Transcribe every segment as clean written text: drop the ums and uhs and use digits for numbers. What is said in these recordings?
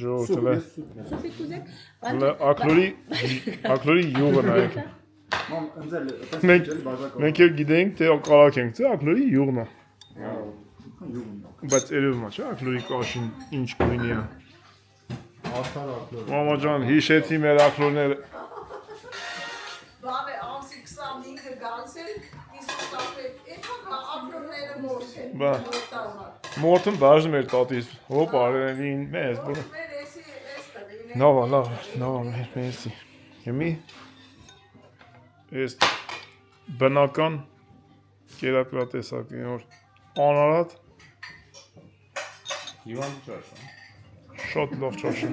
Ժողովուրդը ակլորի յուղը նայեք։ Մենք էլ գիտենք, թե կարակ ենք, թե ակլորի յուղն է։ Բայց երևում է, չէ, ակլորի կաշին ինչ գույնի է։ Մամա ջան, հիշեցի մեր ակլորները։ Բանը ամսի 25-ը գանցել, իսկ ակլորները մորտ են։ Մորտն բաժնում էր տատիս, հոպ արերին մեզ, բուրը։ Նավա, մերսի։ Հիմի, ես բնական կերակրատեսակի որ անարատ Իվան ճաշ։ շատ լավ ճաշ է։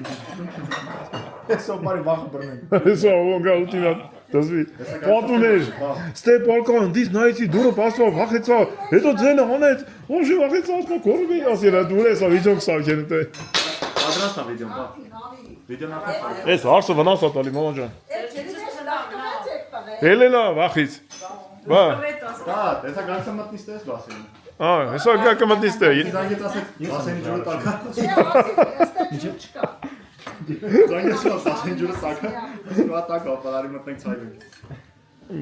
Հեսա բարի վախը բռնենք։ Հեսա ոնգա ուտինա դասվի։ Պատուներ։ Ստե պարկան դիս նայեցի դուրը բացավ, հախեցա, հետո ձենը հանեց, ոնժի հախեցա, ասма կորուբի ասիրա դուր էսա վիդեոն սարքեն դե։ Պատրաստ է վիդեոն, բա։ Վիդեոն ապա։ Էս հարցը վնաս է տալի մամա ջան։ Հելենա վախից։ Բա։ Դա, դեսա գանցը մտնից տես բասին։ Հեսա գակը մտնից տե։ Զանգեց ասեց, բասեն ջուրը տակա։ Զանգեց բասեն ջուրը տակա։ Սա տակա, պարարի մտնենք ցայվենք։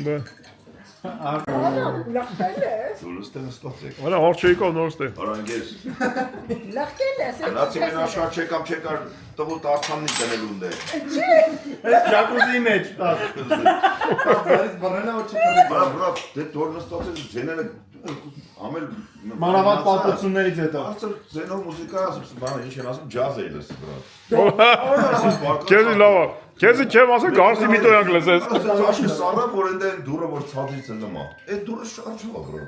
Բա։ Լախտել ես։ Դուրս տես ստացեք։ Արա հարցեիկով նորս տե։ Արանգես։ Լախտել ես։ Լացի մեն աշխարհ չեկամ չեկար տղու տարցաննի դնելուն դե։ Այս ջակուզի մեջ, տա։ Բարից բռնելա որ չկրի։ Բրա, դե դոր նստած ես ձեները ամել Մանավանդ պատմություններից հետո։ Աստր ձենով մուզիկա ասում, բանը ինչ են ասում, ջազ է լսի բրա։ Քեզի լավ է։ Քեզի չեմ ասում գարսի միտոյանք լսես։ Աշխի սառը որ ընդ են դուրը որ ցածից են նմա։ Այդ դուրը շարժում է բրա։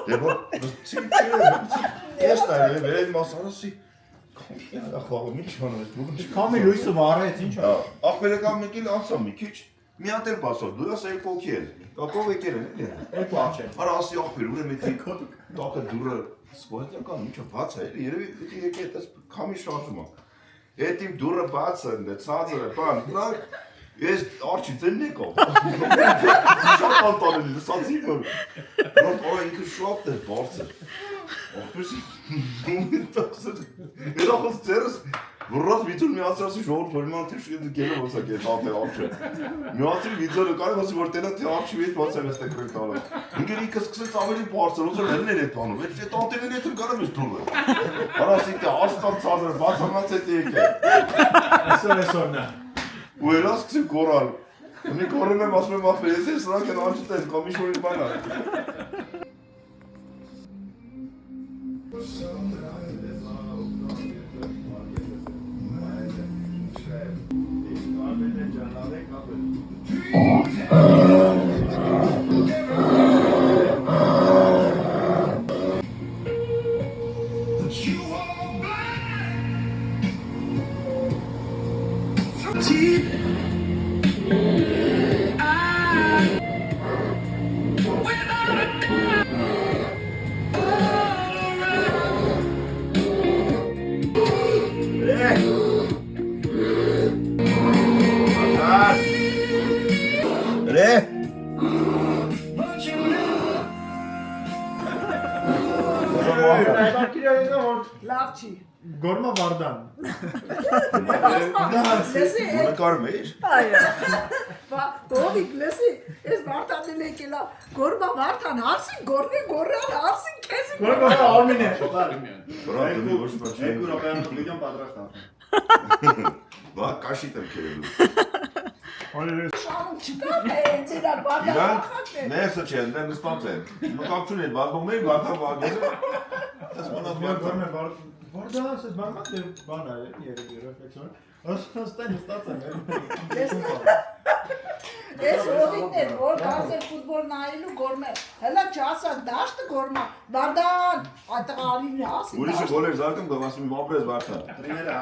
Դե որ ես նայել վերել մասանասի խաղում ինչ անում ես։ Քամի լույսը վառեց, ինչ է։ Ախպերական մեկ էլ անցա մի քիչ։ Մի հատ էլ բասով, դու ես երկոքի էլ։ Կակով եկել են, էլի։ Երկու աչեն։ Արա ասի ախպեր, ուրեմն էդի տակը դուրը սպորտական ինչը բաց է, էլի, երևի էդի եկել այդպես քամի շարժում է։ Էդ իմ դուրը բաց է, ցածր է, բան, նա ես արջի ձենն եկա։ Շատ անտանելի, լսացի որ օր ինքը շատ է բարձր։ Ախպերսի երախոս ծերս Վռած վիդյոն միացրասի ժողորդ որ իման թեշ գելը ոսա գել հատե արջը։ Միացրի վիդյոնը կարև ասի որ տենա թե արջի վիտ բաց եմ ես տեքրեք տալը։ Ինքեր ինքը սկսեց ավելի բարձր, ոնց որ հելն էր էդ բանում, այդ տանտերին էդ կարեմ ես դուրը։ Հարասի թե աստան ծազր բացանած էդ եկե։ Այսօրնա։ Ու էլա սկսի կորալ։ Մի կորում եմ ասում եմ ախպեր, ես սրանք են արջը տեն, կամ ինչ-որ բան է։ Լավ չի։ Գորմա Վարդան։ Լսի, Նկարում էիր։ այո։ Բա դովիկ լսի, ես Վարդանն եկելա, գորմա Վարդան, հարսին գորնի գորան, հարսին քեզի։ Գորմա Արմին է։ Բրա դու ոչ ոչ։ Երկու րոպեան վիդեոն պատրաստ է։ Բա կաշիտ եմ քերելու։ Շանում չկա դիրա Վարդան։ Իրանք ներսը չեն, դեռ նստած են։ Մկապչուն են, բազմում են, Վարդան վագեզը։ Այս մնաց Վարդան ասես բանմա դե բան է, երևի ռեֆլեքսիոն։ Ոստան ստացա մեր։ Ես ովիկներ, որ գազեր ֆուտբոլ նայելու գորմե։ Հələ չասած դաշտը գորմա։ Վարդան, այդ տղարին ասի։ Ուրիշը գոլ էր զարկում, կամ ասում եմ ապրես Վարդան։ Տրիները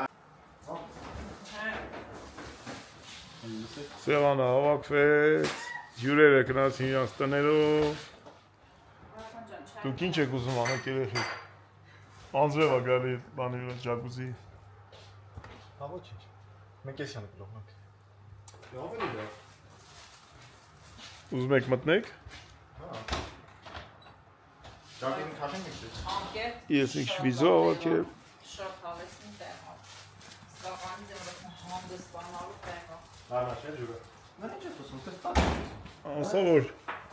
Սեղանը հավաքվեց, հյուրերը գնացին իրենց տներով։ Դուք ինչ եք ուզում անեք երեխեք։ Անձրև է գալի բանի վրա ջակուզի։ Հա ոչինչ։ Մենք էս յանք լողնանք։ Ավելի լավ։ Ուզում եք մտնեք։ Հա։ Ճակին քաշենք էս։ Ես ինքս վիզո ավակել։ Շատ հավեսին տեղ։ Կաղանի դեռ հանդեսանալու տեղը։ Հարաշել ջուրը։ Նա ինչ է խոսում, դες տա։ Ասա որ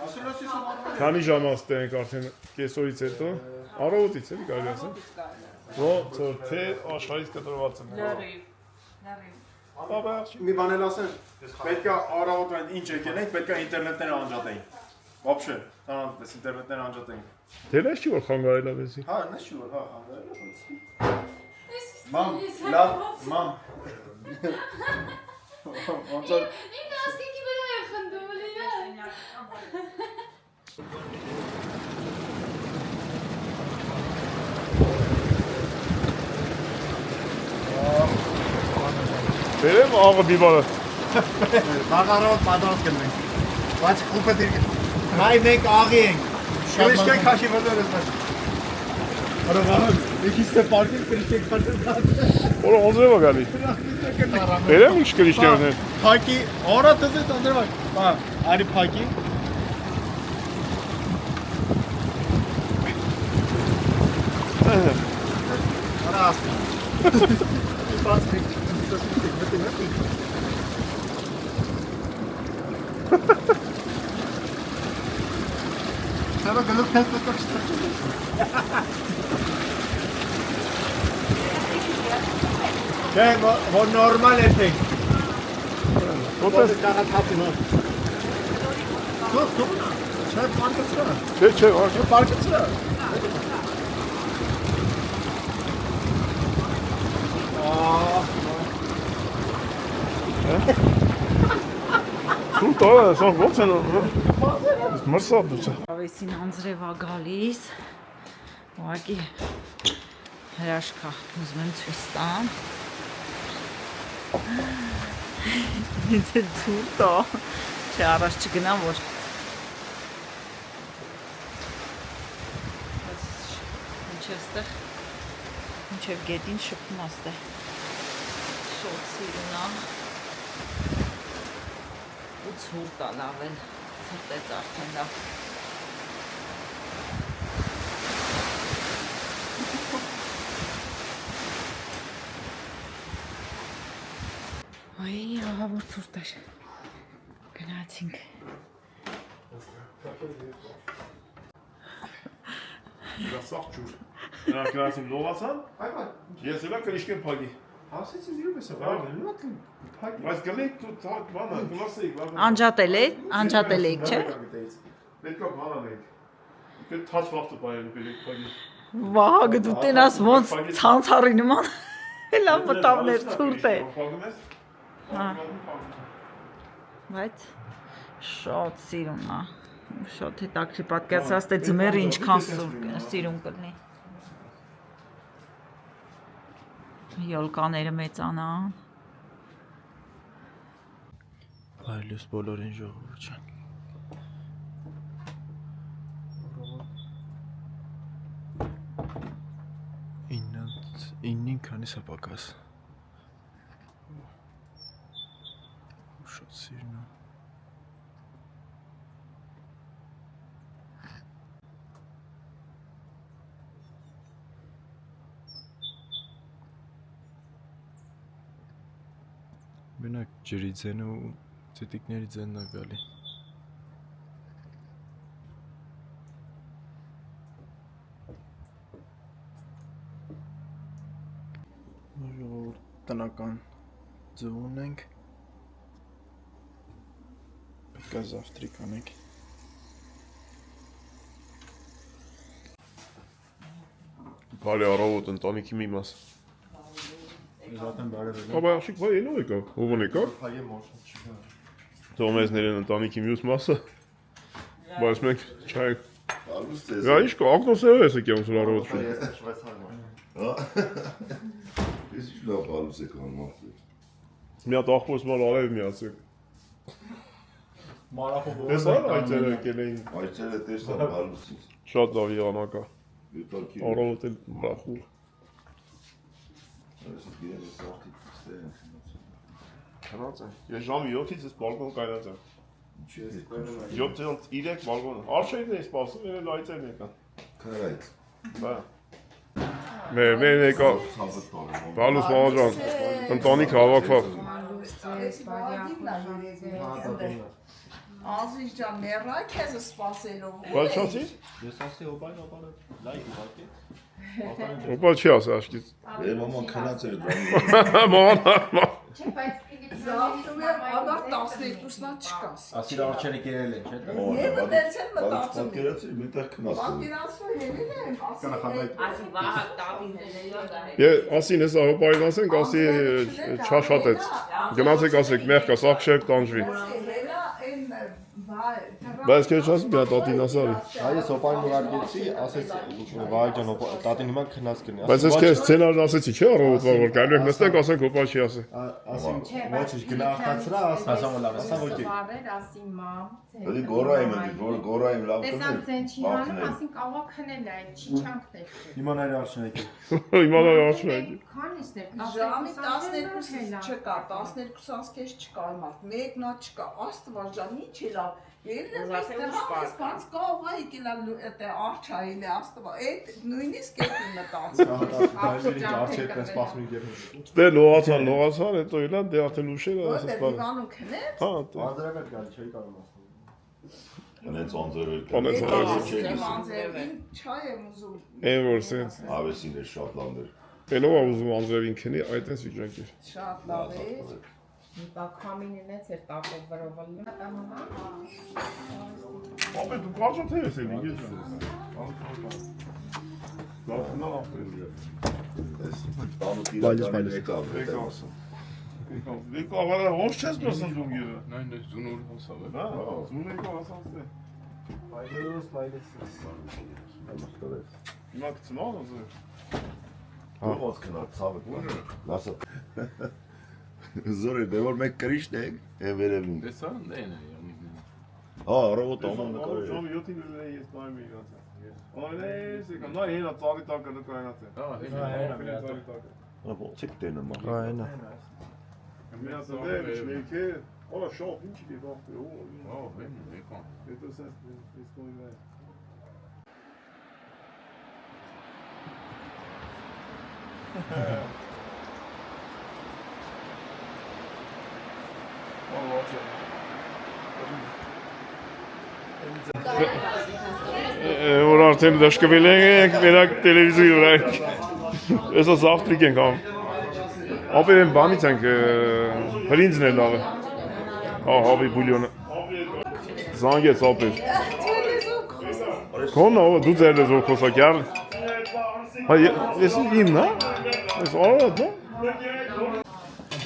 Ասելոսի սոմարը։ քանի ժամ աստենք արդեն կեսօրից հետո առավոտից էլի կարելի ասել։ Ո՞նց թե աշխարհից կտրված են։ Լրիվ։ Մի բան էլ ասեմ, պետք է առավոտվան ինչ եկել ենք, պետք է ինտերնետները անջատեին։ Вообще, տանանպես ինտերնետները անջատեին։ Դերես չի որ խանգարել ավեցի։ Հա, նա չի որ, հա, Մամ, լավ, մամ։ Ոնց որ Ինձ ասկի վրա է խնդում լիրա։ Բերեմ աղը դիվարը։ Բաղարով պատրաստ կլինենք։ Բայց խուպը դիրք։ Հայ մենք աղի ենք։ Քրիշկեն քաշի վրդեր ես։ Արավան, եկիստե պարկին քրիշկեն քաշի։ Որը ոնձրև է գալի։ Բերեմ ինչ կրիշկերներ։ Փակի, օրա դե տանդրվակ։ Բա, արի փակի։ Արա ասա։ Բացի։ Սա գլուխ հետո Չէ, որ նորմալ է թեք։ Ոնց Կանաթափում է։ Դու չէ, պարկեցրա։ չէ, ոչ։ Պարկեցրա։ Սուտ է, սա ոնց են։ Մրսավ դուց։ Ավեսին անձրև է գալիս։ Ուղղակի հրաշքա, ուզում եմ ցույց տամ։ Ինձ է ցուրտ է։ Չէ, առաջ չգնամ, որ ինչ է ստեղ, ինչև գետին շփում աստեղ։ Շոտ սիրուն է։ Ու ցուրտ է լավ էլ, ցրտեց արդեն լավ։ Այ, ահա որ ցուրտ էր։ Գնացինք։ Սաղ ջուր։ Նրանք գնացին լողացան, ես էլա կրիշկեն փագի։ Ասեցի դու ես ավարտել, նույնք փակի։ Բայց գնեք դու բանը, գնացեիք, բանը։ Անջատել եք, չէ։ Պետքա բան անենք։ Դե թաց վախտը բայել բերեք փագի։ Վահագ դու տենաս ոնց ցանցարի նման։ Լավ մտավներ ցուրտ է։ Փագում ես։ Հա։ Բայց շոտ սիրուն է։ Շոտ հետաքրքիր պատկերացրած թե ձմեռը ինչքան սիրուն կլինի։ Յոլկաները մեծանան։ Այլուս բոլորին ժողովուրդ ջան։ Իննին քանիս է պակաս։ Շատ սիրուն է։ Մենակ ջրի ձենը ու ծիտիկների ձենն է գալի։ Ժողովուրդ տնական ձու ունենք։ Պետք է զավտրիկ անենք։ Բարի առավոտ ընտանիքի մի մաս։ Զատեն բարև։ Աբա աշիկ բայ ինո եկա, ով եկա։ Փագե մոշը չկա։ Թոմեսներն ընտանիքի մյուս մասը։ Բայց մենք չայ։ Ալուս ես։ Գա ինչ կա, ակնոսը ես եկա ոնց առավոտ շուտ։ Ես շվեյցարիա։ Հա։ Ես ինչ լավ ալուս եք անում։ Մի հատ ախոս մալ արև միացեք։ Մարախով։ Ես այլ այցերը եկել էին։ Այցերը տեսա ալուսից։ Շատ լավ եղանակա։ Յուտալքի։ Առավոտ էլ մրախուր։ Ես գիտեմ սարտի ստեն։ Քնած է։ Ես ժամի 7-ից ես բալկոն կայնած եմ։ Ինչի ես կայնում։ 7-3 բալկոն։ Արշավին էի սպասում, երել այցերն եկան։ Քարայց։ Բա։ Մեր եկա։ Սաբտ բարը։ Բալուս մամաջան։ Ընտանիք հավաքվող։ Էսի բաղինն է երևի։ Ազիզ ջան, մեռա քեզ սպասելով։ Բայց չասի։ Ես ասի օպան լայք ուղարկի։ Օպա չի ասի աշկից։ Մաման քնած էր դա։ Ման։ Զավթում եմ, ադար 12-նա չկաս։ Ասիր արջերը կերել են, չէ՞։ Եվը դեցել մտածում։ Պատկերացրի, միտեղ քնած։ Պատկերացրու ելին եմ, Ասին հեսա հոպարին ասենք, ասի չաշատեց։ Գնացեք ասեք, մեղկա, սաղ շերկ տանջվի։ Բայց քեզ չասում գա տատին ասարի։ Այս օպան ուղարկեցի, ասեց վայ ջան, տատին հիմա քնած կնի։ Բայց ես քեզ սցենարն ասեցի, չէ՞ առավոտվա որ կարելի եք նստենք, ասենք հոպա չի ասի։ Ասին ոչ գնա ախտացրա, ասա որ լավ, ասա որ չի։ ասի մամ։ Դի գորայում եմ, որ գորայում լավ Տեսան ցենչի հանում, ասին կարող քնել է, չի չանքներ։ Հիմա նայր արշնակի։ Հիմա դա արշնակի։ Քանիսն է։ Ժամի 12 չկա, 12-ից քեզ չկա մարդ, մեկնա չկա, Աստված ջան, ինչ է լավ։ Ելնես այստեղից բաց կարող է եկել այդտեղ արչային է Աստված, այդ նույնիսկ էդի մտածում։ Արջերը սպասում են։ Դե լողացան, հետո իլան դե արդեն ուշերը Որտե ասես բան։ դիվանում քնեց։ Հա, Անդրեվեր գալի, չէի կարող ասել։ Անեց անձերել։ Անեց Անձերին չայ եմ ուզում։ Այն որ սենց Ավեսին է շատ լավ էր։ Էլով է ուզում անձրևին քնի, այդ էս վիճակի։ Շատ լավ է։ Մի բակ քամինին է ծեր տակով վրովել։ Ապե դու կարճա թե ես եմ ինգեզ։ Լավ նա ապրել։ Բայց Եկա ավարա ոնց չես բասան դու գիրը։ Nein, das ist so nur was aber. Հա, զուն եկա ասած է։ Հիմա կցնալ ուզը։ ո՞ց քնած ցավը։ Լասա։ Զորը դե որ մեկ կրիշտ է, վերևին։ Besser? Nein, nein, ja nicht. Հա, առավոտ անում նկարել։ Ժամ 7-ին ես նայում եմ իրաց։ Այնես եկա, նա հենա ծաղի տակը նկարնած է։ Ah, Ոնց է տենում։ Այնա։ Միած դեր շնեյքե, օլա շոփ ինչի դի բախտը։ oh, wenn, lecker. Հետո սենց ես կոյն է։ Որ արդեն դաշկվել ենք, մենակ տելևիզորի վրա ենք։ Ես զավտրիկ ենք ամ։ Ապեր են բանից ենք, հրինձն է լավը։ Հա, հավի բուլյոնը։ Զանգեց ապեր։ Կոնա, դու ձեր լեզով խոսակ յար։ Հա, ես իմն, հա? Ես արդ, հա?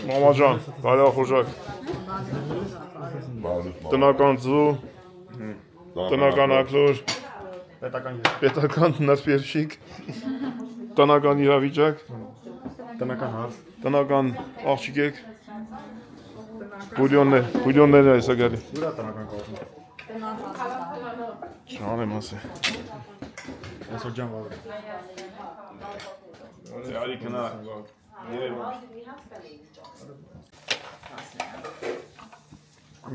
Մամա ջան, բարյա խոժակ։ Տնական ձու, տնական ակլոր, պետական նրբերշիկ, տնական իրավիճակ, Տնական հարց։ տնական աղջիկ եք, բուլյոններ է այսա գալի։ Ուրա տնական կողմը։ Չան եմ ասի։ Այսօր ջան վաղ։ Արի կնա։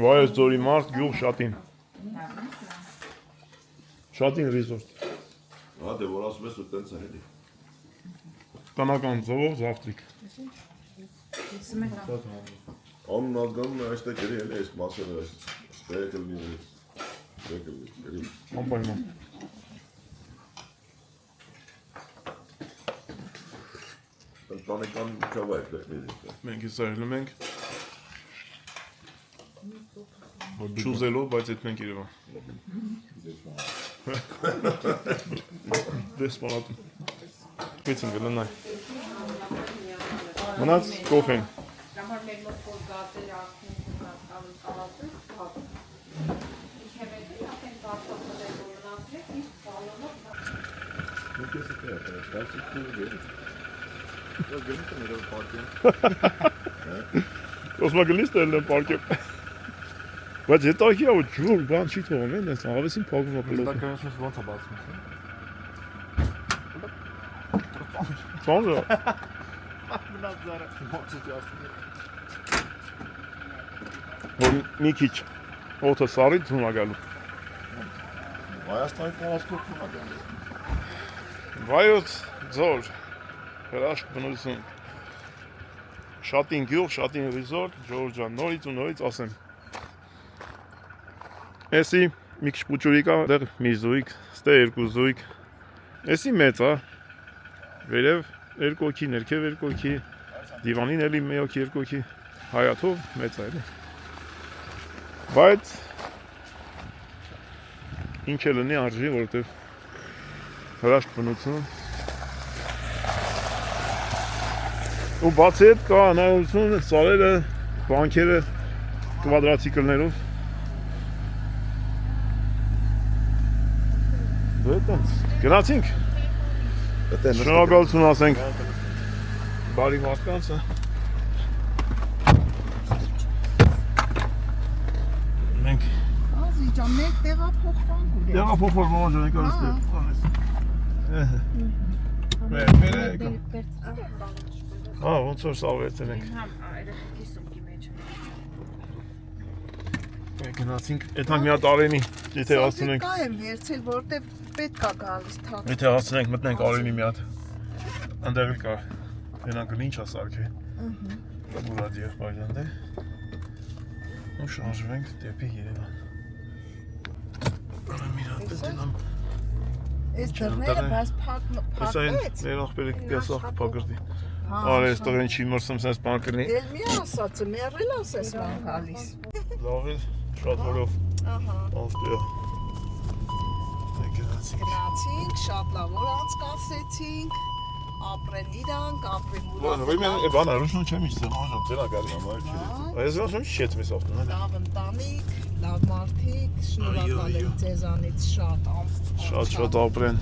Վայ ես ձորի մարդ գյուղ շատին։ Շատին ռիզորտ։ Հա, դե որ ասում ես ու տենց է էլի։ Տնական ձողով զավտրիկ։ Անուն ազգանուն այստեղ գրի էլի այս մասերը այս ստեկլին էլի։ Ստեկլին։ Անպայման։ Ընտանեկան միջավայր տեխնիկա։ Մենք ես արելում ենք։ Չուզելով, բայց այդ մենք Երևան։ Դեսպանատում։ Վեցին գլնայ։ Մնաց կոֆեն։ Համար մեր մոտ որ գազեր արդեն հնարքալու կալացը, հատ։ Իհևեդի արդեն բարձրացել է որոնացրեք, իսկ բալոնով Մենք ես է ստացիկ դուրս։ Ես գնիք եմ իրով պարկեն։ Կոսմոգլիստ են պարկեմ։ Բայց հետաքրքիր է որ ջուր բան չի թողում են, այս ավեսին փակվում է Դա պլոտ։ կանոնից ոնց է բացվում։ Ծանր է։ Մնաց զարը։ Ոնց է ասում։ Որ մի քիչ օդը սարի ձուն է գալու։ Հայաստանի տրանսպորտն է գալի։ Վայոց ձոր հրաշք բնություն։ Շատին գյուղ, շատին ռիզորտ, Ժողովուրդ ջան, նորից ու նորից ասեմ։ Էսի մի քիչ պուճուրի կա, դեռ մի զույգ, ստե երկու զույգ։ Էսի մեծ է։ Վերև երկու հոգի, ներքև երկու հոգի, դիվանին էլի մի հոգի, երկու հոգի, հայաթով մեծ է էլի։ Բայց ինչ է լինի արժի, որովհետև հրաշք բնություն։ Ու բացի հետ կա հնարավորություն սարերը, բանկերը կվադրացիկլներով։ Դե այդտենց, գնացինք։ Շնորհակալություն ասենք բարի մարդկանցը։ Մենք Ազի ջան, մեկ տեղափոխվանք ու տեղափոխվող մոժ ենք արստեղ։ Ոնց որ սավերցել ենք։ Գնացինք, եթանք մի հատ արենի, եթե հասցնենք։ Կա եմ վերցել, որտեվ պետք է գալիս թակ։ Եթե հասցնենք մտնենք արենի մի հատ։ Անդեղ էլ կա, ենանք ինչ ասարք է։ Մուրադի եղբայրան դե։ Ու շարժվենք դեպի Երևան։ Կարամ մի հատ դենամ։ Այս դռները բայց Ես այն փակվեց։ մեր աղբերը կեսախ կպակրդի։ Արե, ստեղ են չի մրսում սենց բան կրնի։ Էլ մի ասացը, մերել ասես բան գալիս։ Լավ է, շատ որով։ Ահա։ Աղբերը։ Գնացինք։ Գնացինք, շատ լավ որ անցկացրեցինք, ապրեն իրանք, ապրեն Bueno, voi mi bana, ruș nu ce mici, să nu ajung, te la care am aici. Ai zis așa și ce mi s-a făcut, լավ ընտանիք, լավ մարդիկ, շնորհակալ եմ ձեզանից շատ Շատ ապրեն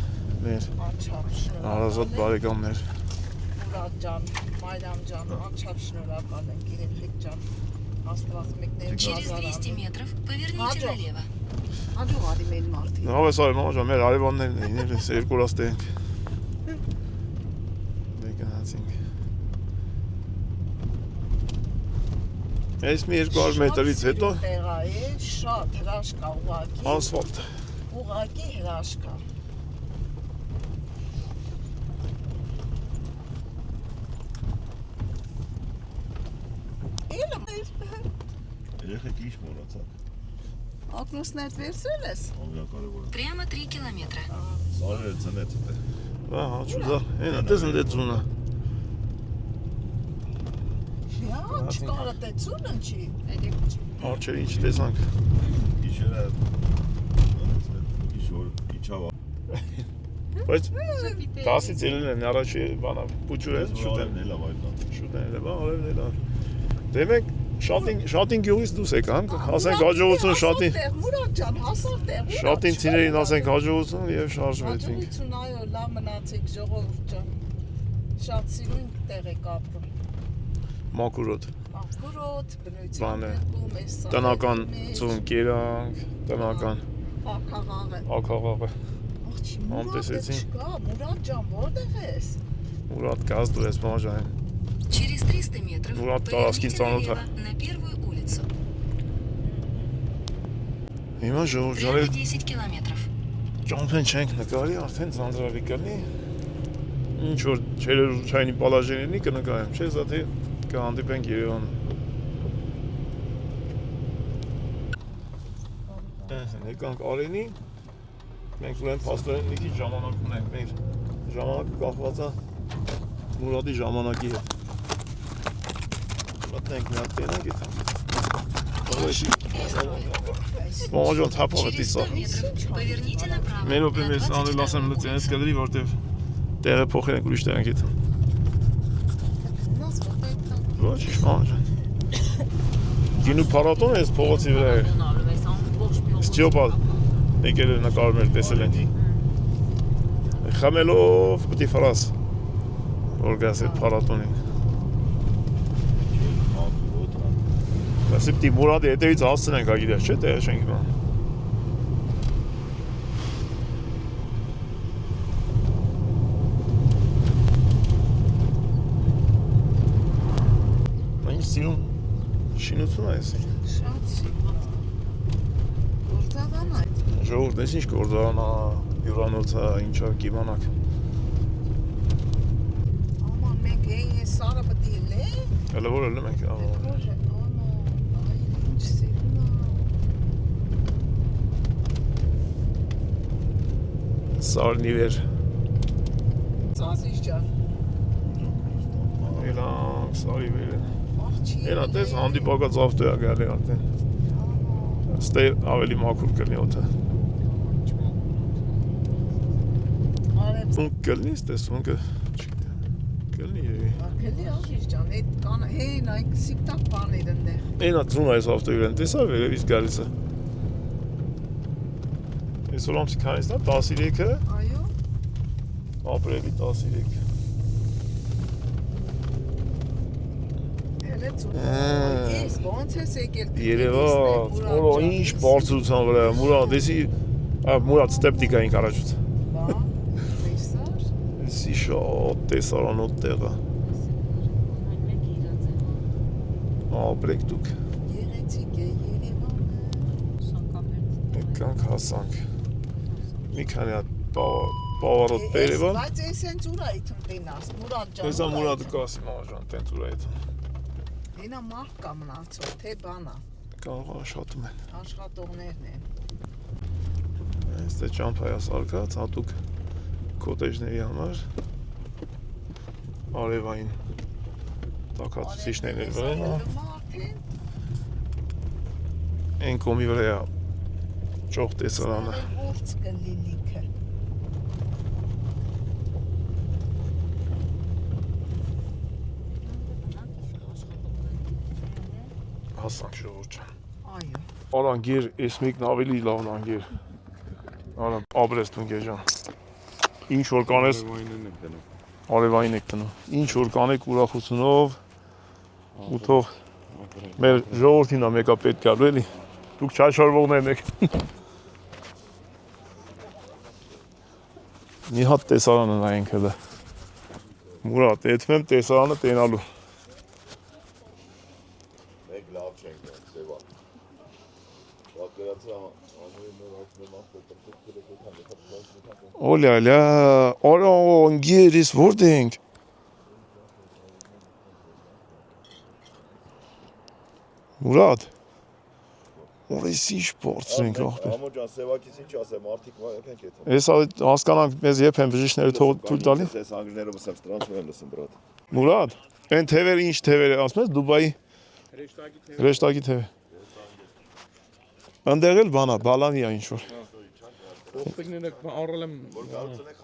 մեր անչափ շնորհակալ հարազատ բարեկամներ։ Մուրադ ջան, Մարիամ ջան, անչափ շնորհակալ ենք երեխեք ջան, Աստված մեկներ Через 200 метров поверните налево. Հաջող արի մեր մարդիկ։ Նավ էս արի մամա ջան, մեր արևաններն էին, իրենց երկու լաստ ենք։ Դե գնացինք։ Այս մի 200 մետրից հետո տեղա է, շատ հրաշք կա ուղղակի, ասֆալտ։ ուղղակի հրաշք կա։ Էլը մեր Երեխեք ինչ մոռացաք։ ակնոցներ վերցրել ես։ Ամենակարևորը։ Прямо 3 километра. Սարերը ծնեց է։ Ահա, ճուզա, հենա, տեսն դե ծունա։ Շիա, չկարը տեցունը չի։ Արջեր ինչ տեսանք։ Գիշերը գիշոր իջավ։ Բայց 10-ից ելել են առաջի բանա, պուճուր են, շուտ են։ Նելա վայրն։ Շուտ են ելել, արևն էլ ար։ Դե մենք շատին գյուղից դուս եկանք, ասենք հաջողություն շատին։ Մուրադ ջան, հասավ տեղ։ Շատին ցիներին ասենք հաջողություն եւ շարժվեցինք։ Հաջողություն, այո, լավ մնացեք ժողովուրդ ջան։ Շատ սիրուն տեղ եք ապրում։ Մակուրոտ, Աղբորոտ, բնույթ Բան է, ներկում էս տնական ծուն կերանք, տնական ակաղաղը։ ակաղաղը, Աղջի, Մուրադ Անտեսեցին։ չկա, Մուրադ ջան, որտեղ ես։ Մուրադ գազդու ես մաժան։ Через 300 метров Мурат поверните Тараскин налево ծանոթը։ на первую улицу. Հիմա ժողովուրդ Прямо ջարել 10 километров. ճամփեն չենք նկարի, արդեն ծանրավի կլինի։ Ինչ որ չայնի պալաժերինի կնկարեմ, չէ՞ զատի կհանդիպենք Երևան։ Եկանք Արենի, մենք ուրեմն փաստորեն մի քիչ ժամանակ ունենք, մեր ժամանակը կախված է Մուրադի ժամանակի հետ։ Մտնենք մի հատ տենակ եթե։ Մոժոն թափով է Через 100 տիսա։ метров поверните направо. Մեր օպի մեզ անել ասեմ լծենից կդրի, որտև տեղը փոխել ենք ուրիշ տեղանք հետ։ Նաս որտեղ տա։ Ոչ, մոժոն։ Գինու փառատոն է այս փողոցի վրա է։ Ստյոպա եկել է նկարում էր տեսել են։ Խամելով պտի ֆրաս։ Որ գաս այդ փառատոնին։ Ասի պտի Մուրադի հետևից հասցնենք ագիտես, չէ՞ տեղը չենք իմանա։ Ինչ սիրուն շինություն է էսի։ Շատ սիրուն։ Գործավան այդ։ Ժողովուրդ, ես ինչ գործարանա, հյուրանոցա, ինչա կիմանաք։ Աման մենք էի սարը պտի լե։ Հələ որ ելնում ենք։ Սարնիվեր։ Ծազիշ ջան։ Իլան սարիվեր։ Աղջի։ Էնա տես հանդիպակած ավտոյա գալի արդեն։ Ստե ավելի մաքուր կլինի օդը։ Ոնք կլինի, ստես ոնքը կլինի երևի։ Ակելի աղջի ջան, այդ կան հեն այդ սիպտակ բաներ ընդեղ։ Էնա ծուն այս ավտոյին տեսա վերևից գալիս է։ Այսօր ամսի քանիսն է 13-ը, Այո։ ապրիլի 13։ Հələ ծուն։ Ես ոնց ես եկել։ Երևան, օլո ինչ բարձրության վրա, Մուրադ, էսի Մուրադ ստեպտիկային առաջուց։ Բա, տեսար։ Էսի շատ տեսարանոտ տեղը։ Ապրեք դուք։ Գեղեցիկ է Երևանը։ Եկանք հասանք։ Մի քանի հատ բավարոտ բերևան։ Բայց ես հենց ուրա իթում տենաս, Մուրադ ջան։ Հեսա Մուրադը կասի մաժան, տենց ուրա հետ։ Ինա մարդ կա մնացող, թե բանա, Կարող աշխատում են։ աշխատողներն են։ Այստեղ ճամփայա սարկած, հատուկ կոտեջների համար։ Արևային տակացուցիչներն են վրա։ Մարդ են։ Այն կոմի վրա է ճոխ տեսարանը։ Որց կլի լիքը։ Հասանք ժողովուրդ ջան։ Այո։ Արանգիր, էս մեկն ավելի լավն անգիր։ Արա աբրեստուն գեժան։ Ինչ որ կանես արևային եք տնում։ Ինչ որ կանեք ուրախությունով ու թող մեր ժողովրդին է մեկա պետք է էլի։ Դուք չաշարվողներն եք։ Մի հատ տեսարանը նայենք հələ։ Մուրադ, եթում եմ տեսարանը տենալու։ Մեկ լավ չենք դեռ, սեվա։ Պատկերացրա ամեն նոր այդպես Օլյալյա, արանգիր, ես որտե ենք։ Մուրադ, Օրես ինչ բարձր ենք ախպեր։ Ամո ջան, սևակից ինչ ասեմ, արդիկ վայեպենք եթե։ Ես հասկանանք մեզ երբ են բժիշկները թույլ տալի։ Ես անգլերենով ասեմ, ստրանցում եմ լսում բրատ։ Մուրադ, այն թևերը ինչ թևեր է, ասում ես Դուբայի հրեշտակի թև։ Ընդեղ էլ բանա, բալանի է ինչ որ։ Ոսպեկներն եք առել եմ։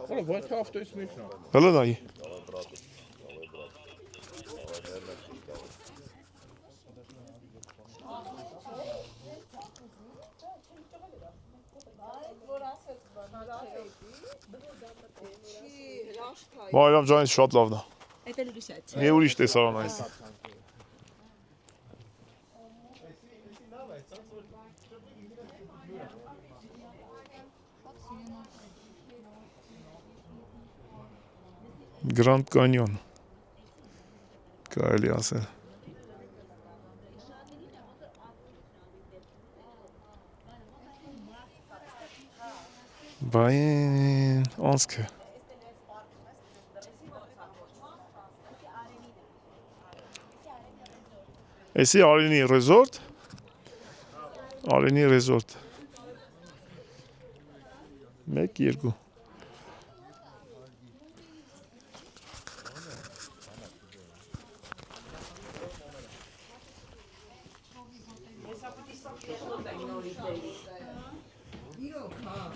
Հələ ոչ ավտոյից միշտ նա։ Հələ նայի։ Բայրամ ջան, շատ լավն է։ Это решать. Մի ուրիշ տեսարան այս։ Grand Canyon կարելի ասել։ Բայն անցքը։ Էսի Արենի ռեզորտ։ Արենի ռեզորտ։ 1 2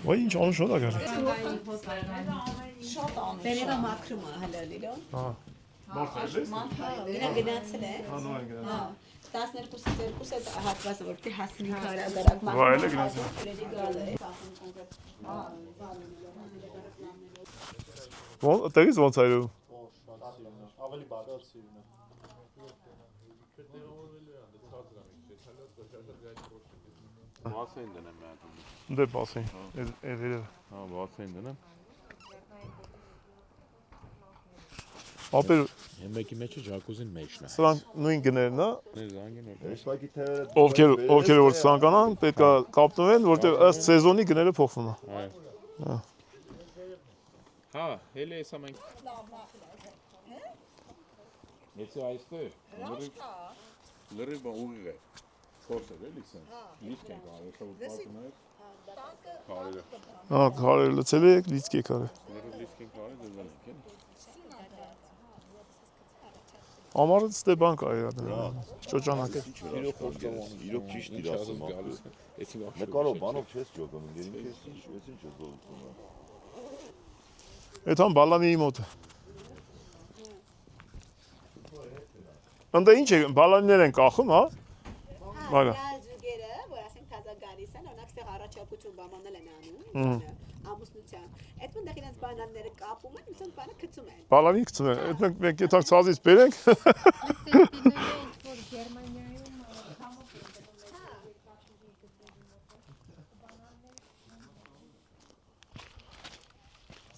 Ոյ ինչ անշոտ է գալի։ Տերերը մաքրում է հալալիլո։ Հա։ Մարդը Նա գնացել է։ նոր են գնացել։ 12-ից 2 հատվածը որտի հասնի հարաբերակ Վայելը գնացել։ Ո՞ն տեղից ոնց այրում։ Ավելի բարձրացիվն է։ Բացային դնեմ մի հատ։ Դե պասին։ Էդերը։ Հա, բացային դնեմ։ Ապեր Մեկի մեջը ջակուզին մեջն է։ սրանք նույն գներն է։ Զանգին է։ Էստակի թերը Ովքեր որ ցանկանան, պետքա կապնվեն, որտեղ ըստ սեզոնի գները փոխվում է։ Այո։ Հա, հենց էսա մենք Եթե այստեղ լրիվ ուղիղ է, փորձ է էլի սենց, լիսկ ենք արել, որ պարտում է քարերը։ քարերը լցել եք, լիցք եք արել։ Լրիվ լիսկ ենք արել, դրվել ենք, էլի։ Ամառը ստե բան կարի դրել։ Շոճանակը։ Իրոք ճիշտ իր ասում գալիս է։ Էցի վախ։ Նկարով բանով չես ջոկնում, գերին քեզ ինչ է զորություն։ Էթան բալանի մոտ։ Ընդ ինչ է, բալանիներ են կախում, հա։ Վայրա։ Զուգերը, որ ասենք թազա գալիս են, օրինակ ստեղ առաջարկություն բամանել են անում, ամուսնության։ Այդ մոտ իրենց բանալները կապում են, ուսան բանը գցում են։ Բալանի գցում են։ Այդ մենք եթակ ցածից բերենք։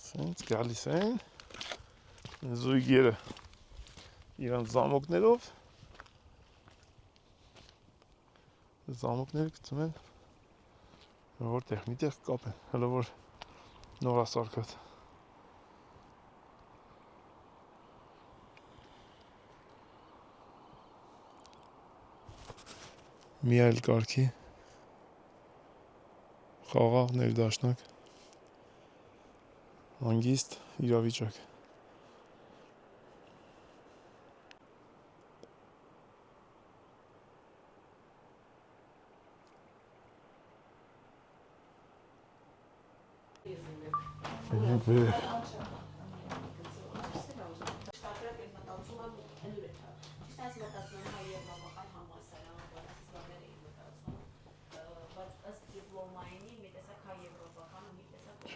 Սենց գալիս են զույգերը իրանց զամոկներով զամոկները գցում են որտեղ միտեղ կապեն հələ որ նորասարկած մի այլ կարգի խաղաղ ներդաշնակ հանգիստ իրավիճակ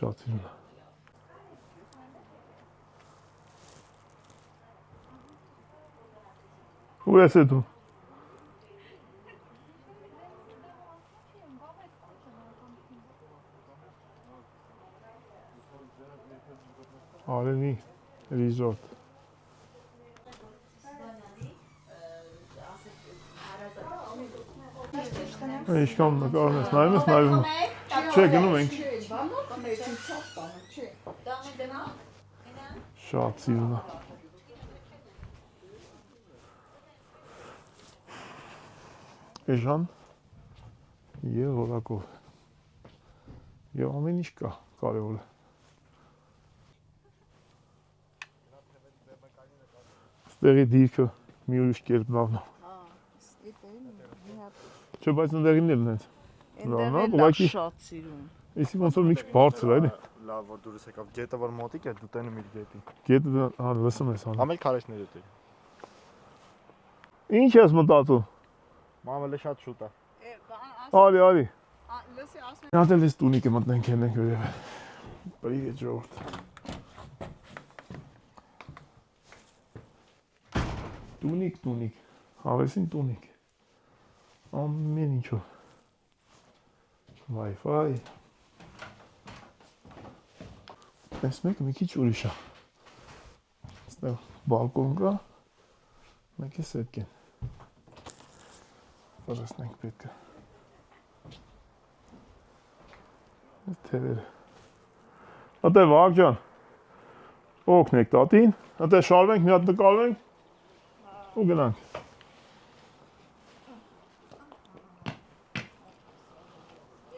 Շատ սիրուն Où est-ce tout? Արենի resort Ինչքան նկարում ես, նայում ես, նայում Չէ, գնում ենք Շատ սիրուն է Էժան և որակով և ամեն ինչ կա կարևորը Ստեղի դիրքը մի ուրիշ կերպ լավն է Չէ, բայց նդեղին էլ նենց Էնդեղել շատ սիրուն Իսի ոնց որ մի քիչ բարձր է, էլի Լավ, որ դուրս եկավ, գետը որ մոտիկ է, դու տենում իր գետի Գետը լսում ես անում Ամեն քարեշները դե Ինչ ես մտածում Մամելը շատ շուտ է Արի, արի Լսի ասում Մի հատ էլ ես տունիկը մտնենք ելնենք վերևը Պրիվետ ժողովուրդ Տունիկ Հավեսին տունիկ Ամեն ինչով Wi-Fi Այս մեկը մի քիչ ուրիշ է Այստեղ բալկոն կա Մեկ է սետք են Վրասնենք պետք է Այս թևերը Ատե Վահակ ջան Օգնեք տատին Ատե շարվենք, մի հատ նկարվենք ու գնանք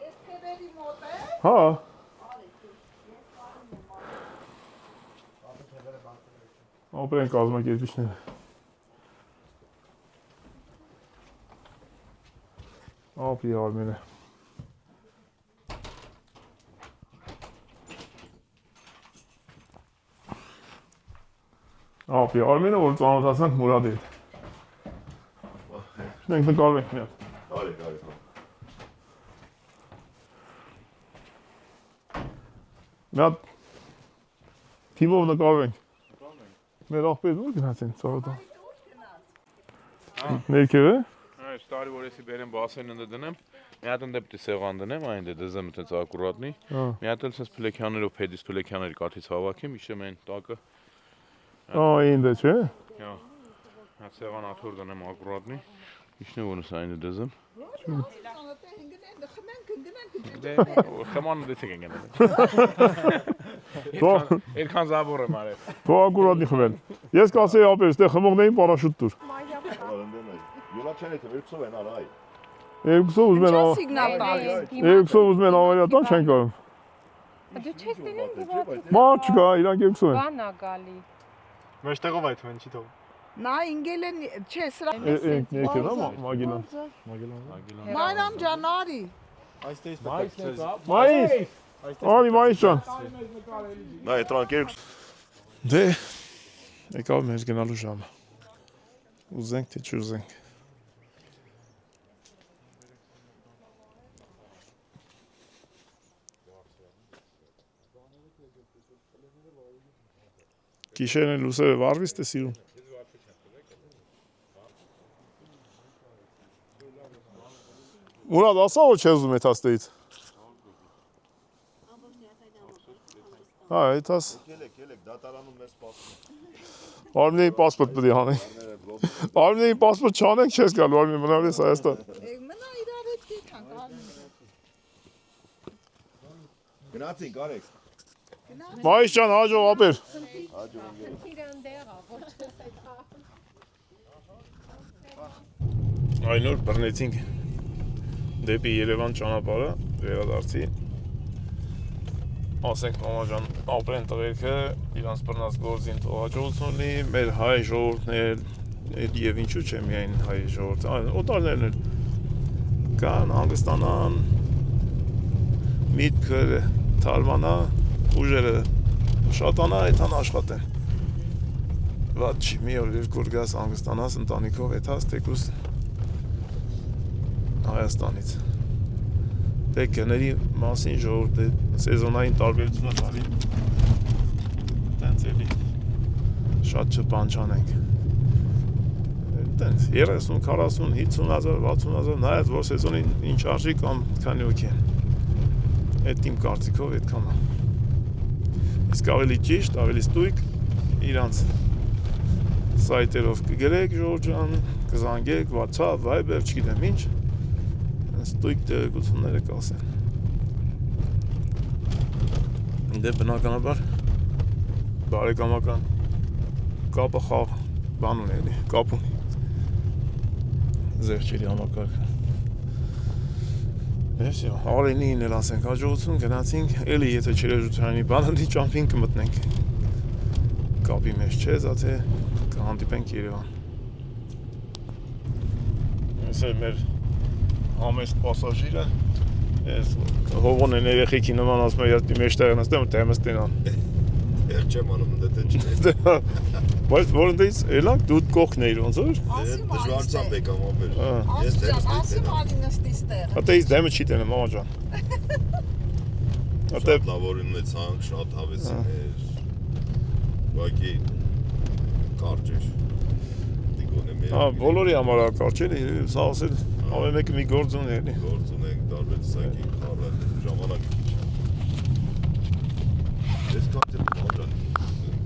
Ես թևերի մոտ է Հա Ապրեն կազմակերպիչները Ապի Արմենը Ապի Արմենը որ ծանոթացանք Մուրադի հետ Շնենք նկարվենք մի հատ Արի Մի հատ թիմով նկարվենք Մեր աղբեր ուր գնաց են ծարոտան Ներքև է Այս տարի որ էսի բերեմ բասեն ընդ դնեմ, մի հատ ընդ պետք է սեղան դնեմ, այն դե դզեմ այդպես ակուրատնի։ Մի հատ էլ sense փլեքյաներով փեդիս փլեքյաների կաթից հավաքեմ, իշեմ այն տակը։ Այն դե չէ։ Հա։ Հա սեղան աթոր դնեմ ակուրատնի։ Իշնե ոնս այն դզեմ։ Խմենք գնանք Դե խմանը դեցեք են գնալ։ Այդքան զաբոր եմ արել։ Թող ակուրատնի խմել։ Ես կասեի ապեր, այստեղ խմողներին պարաշուտ տուր։ Յոլաչան եթե վերցով են արա այ։ Երկուսով ուզում են Սիգնալ տալիս։ Երկուսով ուզում են ավարյա տան չեն կարող։ Դու չես տենում դու Մարդ չկա, իրանք երկուսով են։ բանա գալի։ Մեջտեղով այդ մեն չի թող։ Նա ինգել են, չէ, սրա Եկել հա Մագիլան։ Մանամ ջան, արի։ Այստեղից Մայիս։ Արի մայիս ջան։ Նա էտրանք երկու Դե եկավ մեր գնալու ժամը։ Ուզենք թե չուզենք։ Գիշերն լուսերը վարվիստ է սիրում։ Մուրադ, ասա որ չես ուզում այդ աստեից։ Հա, այդ աս։ Ելեք դատարանում մեզ սպասում։ Արմենիայի պասպորտ պետք է հանենք։ Արմենիայի պասպորտ չանենք, չես գալու Արմեն մնալ ես Հայաստան։ Մնա իրար հետ կեքանք, արի։ Գնացինք արեք։ Մայիս ջան, հաջող ապեր։ Այնօր բռնեցինք դեպի Երևան ճանապարհը, վերադարձի։ Ասենք մամաջան ապրեն տղերքը, իրանց բռնած գործին թող հաջողություն լինի, մեր հայ ժողովուրդներ, եւ ինչու՞ չէ միայն հայ ժողովուրդ, օտարներն էլ կան, հանգստանան, միտքը թարմանա, ուժերը շատանա, այդան աշխատեն։ Վատ չի, մի օր երկու օր գաս հանգստանաս ընտանիքով, այդաս թեկուս Հայաստանից։ Դե գների մասին ժողովուրդ է սեզոնային տարբերությունը տալի։ Տենց էլի շատ չպանչանենք։ Տենց 30, 40, 50 հազար, 60 հազար, նայած որ սեզոնին ինչ արժի կամ քանի հոգի են։ Այդ իմ կարծիքով այդքան է։ Իսկ ավելի ճիշտ, ավելի ստույգ իրանց սայթերով կգրեք ժողովուրդ ջան, կզանգեք, WhatsApp, Viber, չգիտեմ ինչ, ստույգ տեղեկությունները կասեն։ Դե բնականաբար բարեկամական կապը խաղ բան ունի էլի, կապ ունի զեղչերի համակարգը։ Ես Արենին էլ ասենք հաջողություն գնացինք, էլի եթե չերեժությանի բանալի ճամփին կմտնենք։ Կապի մեջ չէ, զաթե կհանդիպենք Երևան։ Ես է մեր համեստ պասաժիրը, ես հողոն են երեխեքի նման ասում է երդի մեջտեղը նստեմ, թե մստենան։ Եղ չեմ անում դե չի։ Բայց որ ընդից էլանք դու կողքն էիր ոնց որ։ Դժվարությամբ եկամ ապեր։ Ես ասեմ արի նստի ստեղ։ Ատե իս դեմը չի տենը մամա ջան։ Ատե Շատ լավ որ ունեցանք, շատ հավեսին էր։ Ուղղակի կարճ էր։ Դիգոնը մեր։ հա բոլորի համար է կարճ էլի, սա ասել ամեն մեկը մի գործ ունի էլի։ Գործ ունենք տարբեր տեսակի խառը ժամանակ քիչ։ Ես կարծեմ մոռան։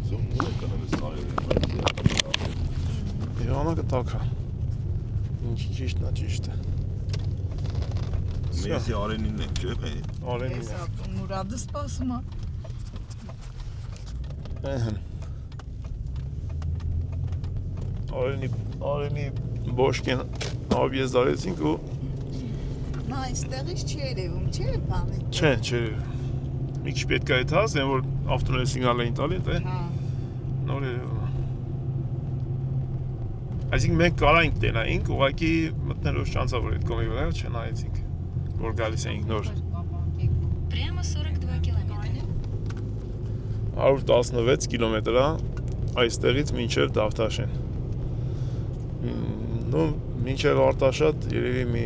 Զոն մոռ կանեմ սարել։ Ժամանակը տաք է։ Ինչ ճիշտն է ճիշտ է։ Մեսի Արենին ենք, չէ՞ մե։ Արենին Ես Մուրադը սպասում եմ։ Ահն։ Արենի բոշկեն ավիես դարեցինք ու Նա այստեղից չի երևում, չէ՞ բանը։ չէ, մի քիչ պետք է այդ հաս, այն որ ավտոների սիգնալ էին տալի, դե Հա։ նոր երևում է։ Այսինքն մենք կարայինք տենայինք, ուղղակի մտնելով շանսա որ այդ կողմի վրա չնայեցինք, որ գալիս էինք նոր։ Прямо 42 километра. 116 կիլոմետր է այստեղից մինչև Դավթաշեն։ Ну, մինչև Արտաշատ երևի մի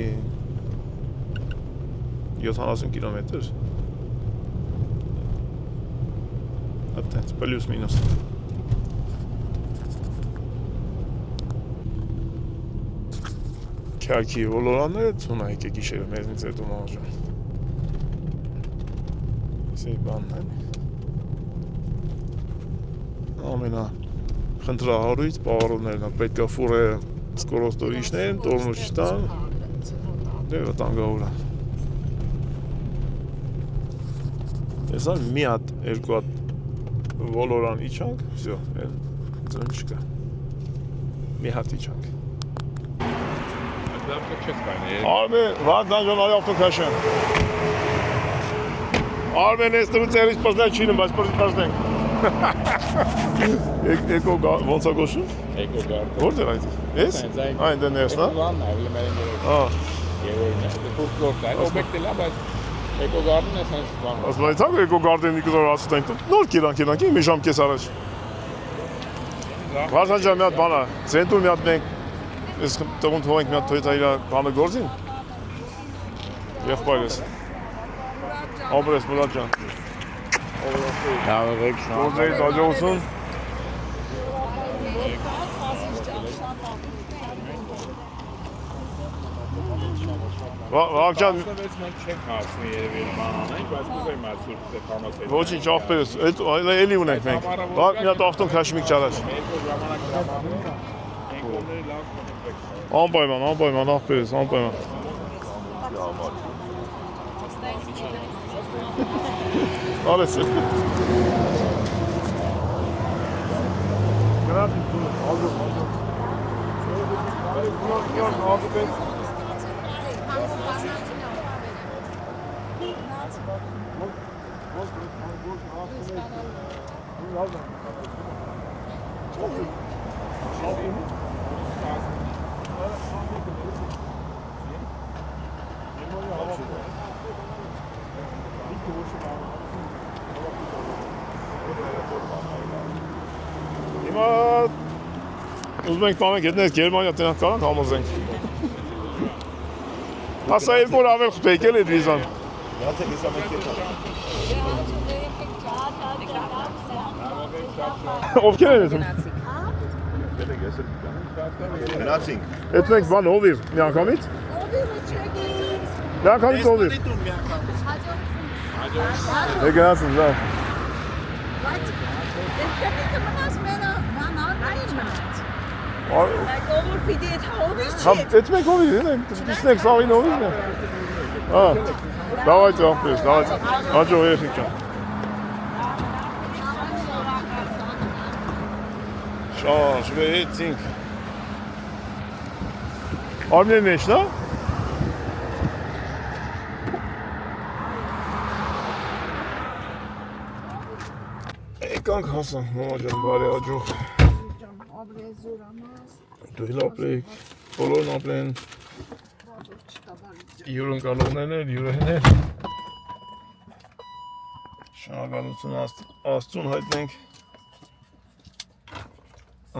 70 կիլոմետր։ Այդտենց, պլյուս մինուս։ Քյարքի ոլորանները ծունա եկե գիշերը մեզնից հետո մաղջան։ Իսեի բանն է։ Ամենա խնդրահարույց պավարոներն է, պետք է ֆուրը սկորոստորիչներն, տորմուր չտան, դե վտանգավոր է։ Ես ալ մի հատ, երկու հատ Ոլորան իջանք, всё, ձուն չկա։ Մի հատ իջանք։ Լավ չես կայնի։ Արմեն, վանտան ժան այ ավտոքաշան։ Արմեն ես դրու ծերից պրդել չինեմ, բայց պրդենք։ Էկո ոնց է գոշում։ Էկո գարդ։ Որտեղ այդ։ Ես։ Այն դե ներս, հա։ Լանն է, լեմերին երեք։ Հա։ Երևույթ է։ Ֆուտբոլն է, օբյեկտը լավ, բայց էկո գարդն է sense բան։ Ասում եմ, թող էկո գարդենի կզոր ասում նոր կիրանք, մի ժամ կես առաջ։ Վարժան ջան, մի հատ բան է, ցենտրում մի հատ մենք ես տղուն թողենք մի հատ Toyota իր բանը գործին։ Եղբայրս։ Օբրես Մուրադ ջան։ Լավ եք, Գործերի հաջողություն։ Վաղ ջան, Բայց մենք չենք հասնի երևի նման անենք, բայց կուզեի մասուրդ դեպամասել։ ոչինչ աղբերս, էլի ունենք մենք։ Վաղ մի հատ ավտոն քաշմիկ չարած։ Երկու ժամանակ դրամանում էկոների լավ կոնեկտ։ Անպայման, աղբերս, անպայման։ Արես։ Գրացի դու, ալու։ Հիմա ուզում ենք պանենք հետնես Գերմանիա տնանք կարանք համոզենք։ Ասա երկոր ավել խպեկ էլ էդ վիզան։ Ովքեր են էթում։ Գնացինք։ Էդ մենք բան ովիր, մի անգամից։ Մի անգամից ովիր։ Է գնացին, դա։ Համ էդ մենք ովիր են, դիսնենք սաղին ովիրն է։ Давайте աղբերս, давайте։ Հաջող երեխեք ջան։ Շաշվեցինք։ Արմեն մեջ, նա։ Եկանք հասանք, մամա ջան, բարի աջող։ Դու էլ ապրեք, բոլորն ապրեն։ Յուրընկալողներն էլ, յուրահեներ։ Շնորհակալություն Աստծուն հայտնենք։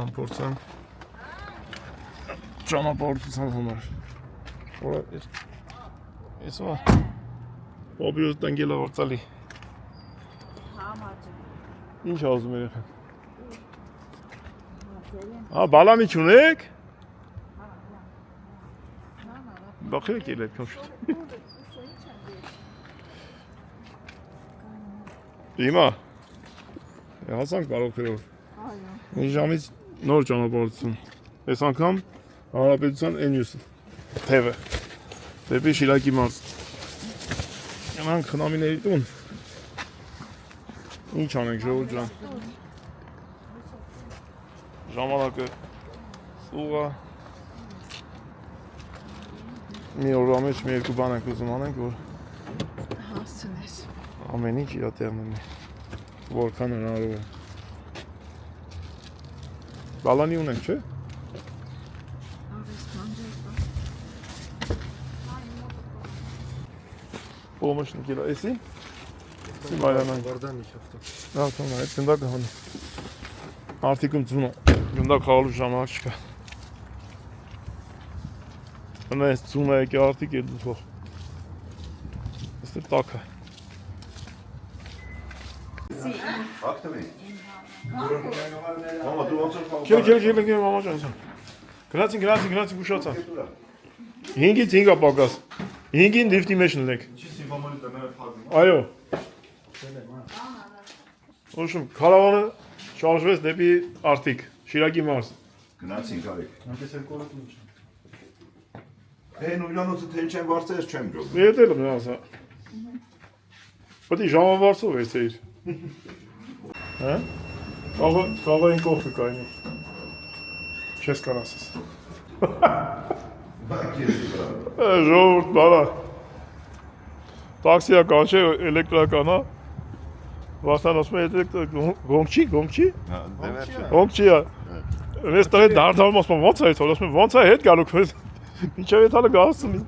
Ամփորձանք ճանապարհորդության համար։ Որը ես Բոբիոս տնգելա որցալի։ Ինչ ասում երեխեք։ Բալամի չունեք։ Բախեք էլ այդ կամշուտ։ Հիմա հասանք բարոքերով։ Մի ժամից նոր ճանապարհություն։ Այս անգամ Հանրապետության N-յուս թևը։ Դեպի Շիրակի մարզ։ Գնանք խնամիների տուն։ Ինչ անենք ժողովուրդ ջան։ Ժամանակը սուղա։ Մի օրվա մեջ մի երկու բան ենք ուզում անենք, որ Հասցնես։ ամեն ինչ իր տեղն ունի։ Որքան հնարավոր է։ Բալանի ունենք, չէ՞։ Помощник или эси? Симայանը Գորդան իջավտո։ Դա թողնա, այդ գնդակը հանի։ Արդիկում ծունը, գնդակ խաղալու ժամանակ չկա։ Հնա ես ծունը եկի արդիկ էլ դու թող։ Ըստ է տակը։ Հակտվի։ Մամա, դու ոնց ես Քել մամա ջան։ Գնացին ուշացան։ 5-ից 5-ա պակաս։ 5-ին լիֆտի մեջ նլեք։ Այո։ Ոչմ, կարավանը շարժվեց դեպի Արտիկ, Շիրակի մարզ։ Գնացինք արեք։ Հեն ուրանոցը թե չեմ վարձես չեմ գոհ։ Եթել եմ ասա։ Պետք է ժամանվարձով էսեիր։ Հա? Կարող են կողքը կայնի։ Չես կան ասես։ Ժողովուրդ բարա։ Տաքսիա կանչե էլեկտրական, հա։ Վաստան ասում է գոնգ չի։ Գոնգ չի, հա։ Ես տղե դարձալում ասում ոնց է այդ, ասում ոնց է հետ գալու քեզ։ Ինչեւ այդ հալը գասցնի։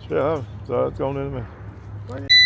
Չէ, հա, զարդ կանոնում է։